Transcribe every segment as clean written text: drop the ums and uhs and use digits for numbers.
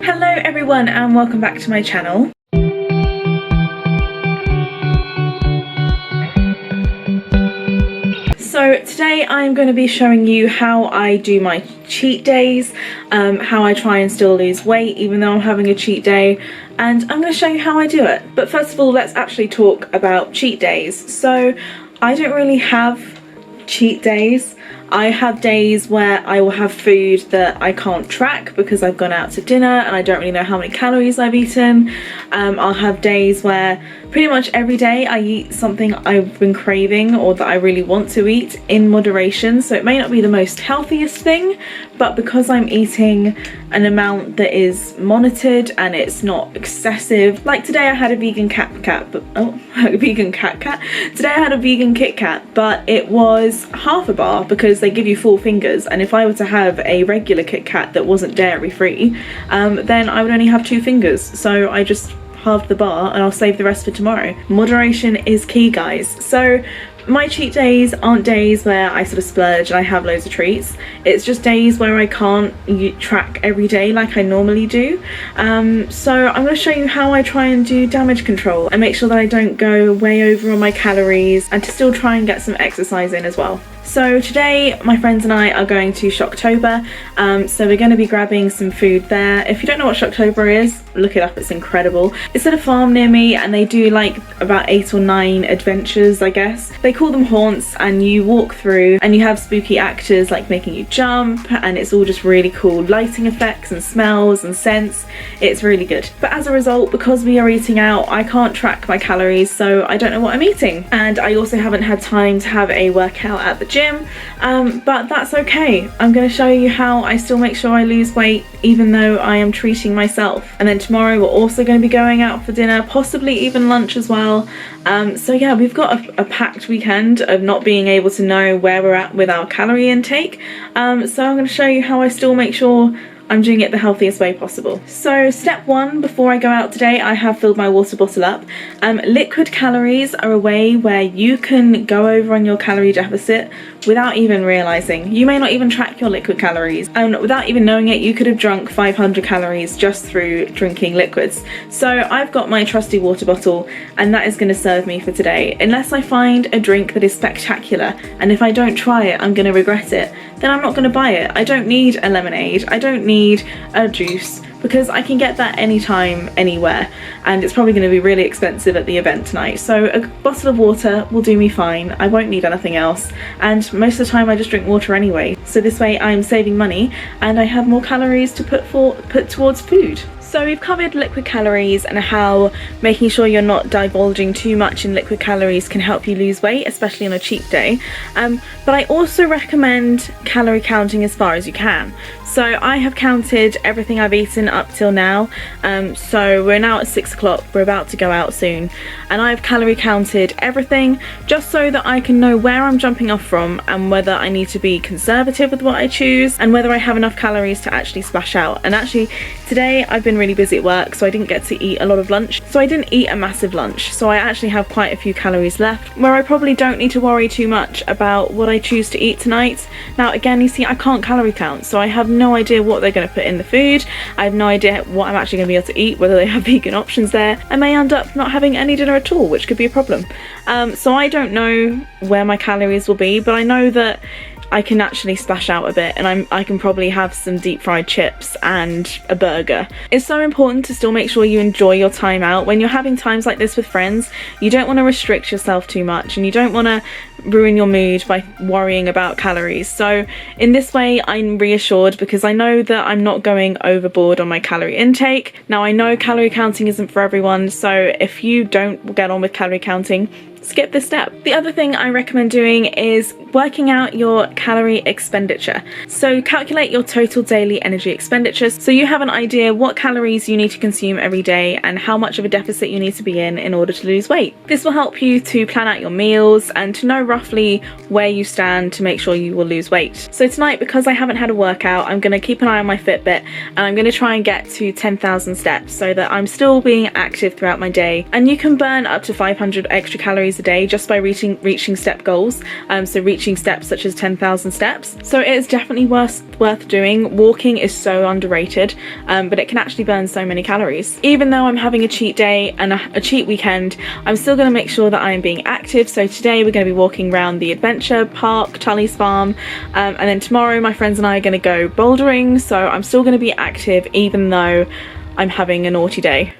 Hello everyone and welcome back to my channel. So today I'm going to be showing you how I do my cheat days, how I try and still lose weight even though I'm having a cheat day, and I'm going to show you how I do it. But first of all, let's actually talk about cheat days. So I don't really have cheat days. I have days where I will have food that I can't track because I've gone out to dinner and I don't really know how many calories I've eaten. I'll have days where pretty much every day I eat something I've been craving or that I really want to eat in moderation. So it may not be the most healthiest thing, but because I'm eating an amount that is monitored and it's not excessive. Like today I had a vegan Today I had a vegan Kit Kat, but it was half a bar because they give you 4 fingers, and if I were to have a regular Kit Kat that wasn't dairy free, then I would only have 2 fingers. So I just halved the bar and I'll save the rest for tomorrow. Moderation is key, guys. So my cheat days aren't days where I sort of splurge and I have loads of treats. It's just days where I can't track every day like I normally do. So I'm going to show you how I try and do damage control and make sure that I don't go way over on my calories and to still try and get some exercise in as well. So today my friends and I are going to Shocktober, so we're going to be grabbing some food there. If you don't know what Shocktober is, look it up, it's incredible. It's at a farm near me and they do like about 8 or 9 adventures, I guess. They call them haunts, and you walk through and you have spooky actors like making you jump, and it's all just really cool lighting effects and smells and scents. It's really good. But as a result, because we are eating out, I can't track my calories, so I don't know what I'm eating. And I also haven't had time to have a workout at the gym, but that's okay. I'm going to show you how I still make sure I lose weight even though I am treating myself. And then tomorrow we're also going to be going out for dinner, possibly even lunch as well. So yeah, we've got a packed weekend of not being able to know where we're at with our calorie intake. So I'm going to show you how I still make sure I'm doing it the healthiest way possible. So step 1, before I go out today, I have filled my water bottle up. Liquid calories are a way where you can go over on your calorie deficit without even realizing. You may not even track your liquid calories, and without even knowing it, you could have drunk 500 calories just through drinking liquids. So I've got my trusty water bottle, and that is going to serve me for today. Unless I find a drink that is spectacular, and if I don't try it, I'm going to regret it, then I'm not going to buy it. I don't need a lemonade, I don't need a juice, because I can get that anytime, anywhere, and it's probably going to be really expensive at the event tonight. So a bottle of water will do me fine. I won't need anything else, and most of the time I just drink water anyway. So this way I'm saving money and I have more calories to put towards food. So we've covered liquid calories and how making sure you're not divulging too much in liquid calories can help you lose weight, especially on a cheat day. But I also recommend calorie counting as far as you can. So I have counted everything I've eaten up till now. So we're now at 6 o'clock, we're about to go out soon. And I've calorie counted everything just so that I can know where I'm jumping off from and whether I need to be conservative with what I choose and whether I have enough calories to actually splash out. And actually today I've been really busy at work, so I didn't get to eat a lot of lunch. So I didn't eat a massive lunch. So I actually have quite a few calories left where I probably don't need to worry too much about what I choose to eat tonight. Now again, you see, I can't calorie count, so I have no idea what they're going to put in the food. I have no idea what I'm actually going to be able to eat, whether they have vegan options there. I may end up not having any dinner at all, which could be a problem. So I don't know where my calories will be, but I know that I can actually splash out a bit, and I can probably have some deep fried chips and a burger. It's so important to still make sure you enjoy your time out. When you're having times like this with friends, you don't want to restrict yourself too much, and you don't want to ruin your mood by worrying about calories. So in this way I'm reassured because I know that I'm not going overboard on my calorie intake. Now I know calorie counting isn't for everyone, so if you don't get on with calorie counting, skip this step. The other thing I recommend doing is working out your calorie expenditure. So calculate your total daily energy expenditures so you have an idea what calories you need to consume every day and how much of a deficit you need to be in order to lose weight. This will help you to plan out your meals and to know roughly where you stand to make sure you will lose weight. So tonight, because I haven't had a workout, I'm going to keep an eye on my Fitbit and I'm going to try and get to 10,000 steps so that I'm still being active throughout my day. And you can burn up to 500 extra calories calories a day just by reaching step goals, so reaching steps such as 10,000 steps. So it is definitely worth doing. Walking is so underrated, but it can actually burn so many calories. Even though I'm having a cheat day and a cheat weekend, I'm still going to make sure that I am being active. So today we're going to be walking around the adventure park, Tulley's farm, and then tomorrow my friends and I are going to go bouldering. So I'm still going to be active even though I'm having a naughty day.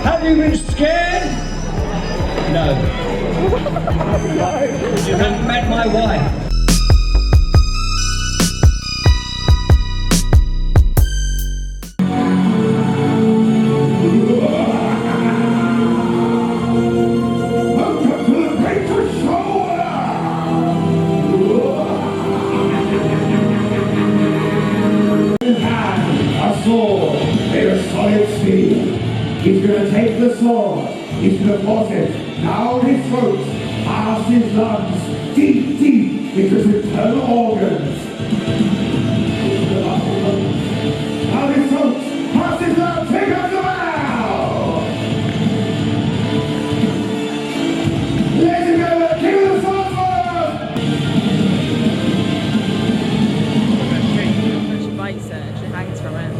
Have you been scared? No. You haven't met my wife. He's going to take the sword, he's going to force it down his throat, past his lungs, deep, deep into his internal organs. Down his throat, past his lungs, here comes the bow! Ladies and gentlemen, king of the sword She bites it and she hangs from it.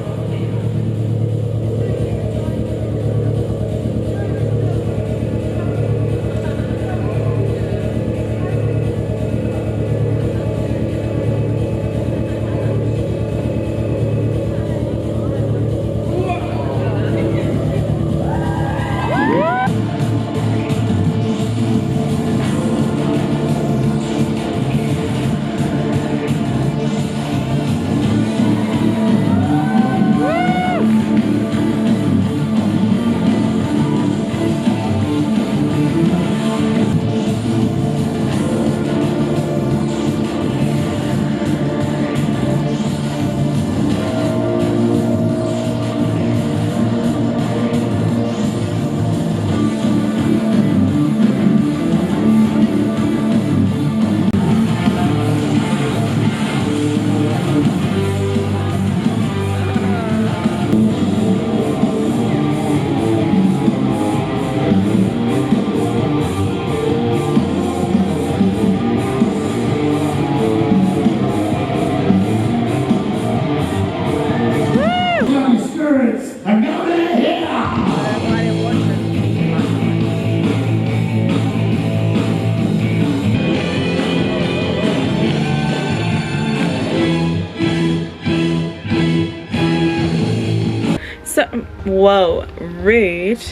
Whoa, rude.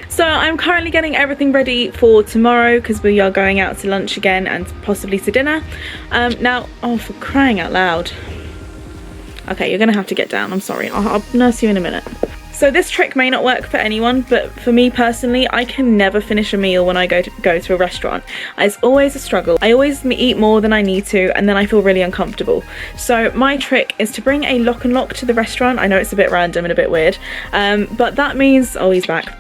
So I'm currently getting everything ready for tomorrow because we are going out to lunch again and possibly to dinner. Now, oh, for crying out loud. Okay, you're gonna have to get down, I'm sorry. I'll nurse you in a minute. So this trick may not work for anyone, but for me personally, I can never finish a meal when I go to a restaurant. It's always a struggle. I always eat more than I need to, and then I feel really uncomfortable. So my trick is to bring a lock and lock to the restaurant. I know it's a bit random and a bit weird, but that means, oh, he's back.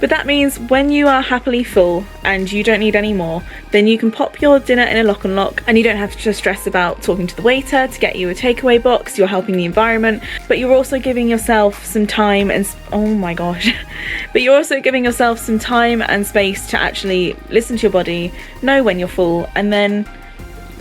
But that means when you are happily full and you don't need any more, then you can pop your dinner in a lock and lock, and you don't have to stress about talking to the waiter to get you a takeaway box. You're helping the environment, but you're also giving yourself some time and oh my gosh but you're also giving yourself some time and space to actually listen to your body, know when you're full, and then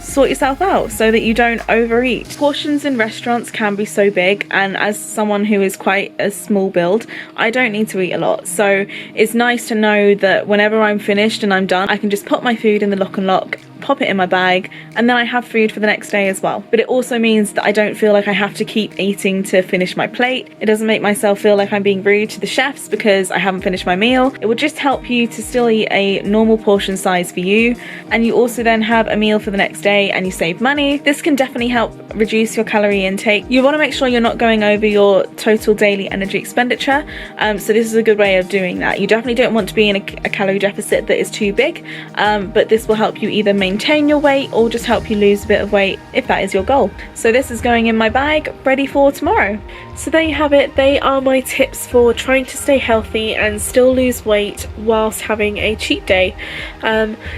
sort yourself out so that you don't overeat. Portions in restaurants can be so big, and as someone who is quite a small build, I don't need to eat a lot. So it's nice to know that whenever I'm finished and I'm done, I can just put my food in the lock and lock, pop it in my bag, and then I have food for the next day as well. But it also means that I don't feel like I have to keep eating to finish my plate. It doesn't make myself feel like I'm being rude to the chefs because I haven't finished my meal. It will just help you to still eat a normal portion size for you, and you also then have a meal for the next day and you save money. This can definitely help reduce your calorie intake. You want to make sure you're not going over your total daily energy expenditure, so this is a good way of doing that. You definitely don't want to be in a calorie deficit that is too big, but this will help you either maintain maintain your weight or just help you lose a bit of weight if that is your goal. So this is going in my bag, ready for tomorrow. So there you have it. They are my tips for trying to stay healthy and still lose weight whilst having a cheat day.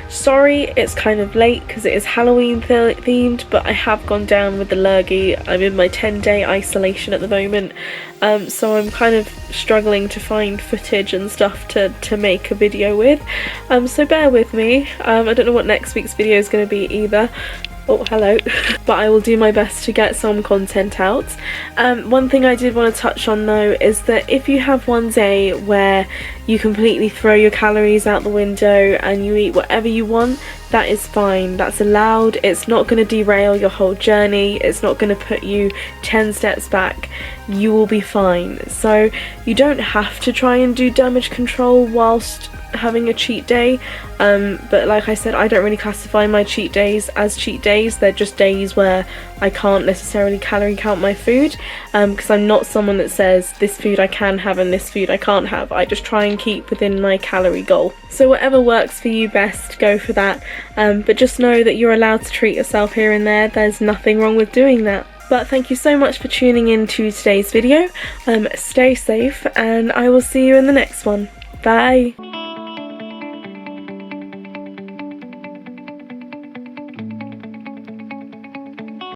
Sorry it's kind of late because it is Halloween themed, but I have gone down with the lurgy. I'm in my 10-day isolation at the moment, so I'm kind of struggling to find footage and stuff to make a video with, so bear with me. I don't know what next week's video is going to be either. Oh, hello. But I will do my best to get some content out. One thing I did want to touch on though is that if you have one day where you completely throw your calories out the window and you eat whatever you want, that is fine. That's allowed. It's not going to derail your whole journey. It's not going to put you 10 steps back. You will be fine. So you don't have to try and do damage control whilst having a cheat day, but like I said, I don't really classify my cheat days as cheat days. They're just days where I can't necessarily calorie count my food, because I'm not someone that says this food I can have and this food I can't have. I just try and keep within my calorie goal. So whatever works for you best, go for that, but just know that you're allowed to treat yourself here and there. There's nothing wrong with doing that. But thank you so much for tuning in to today's video. Stay safe and I will see you in the next one. Bye!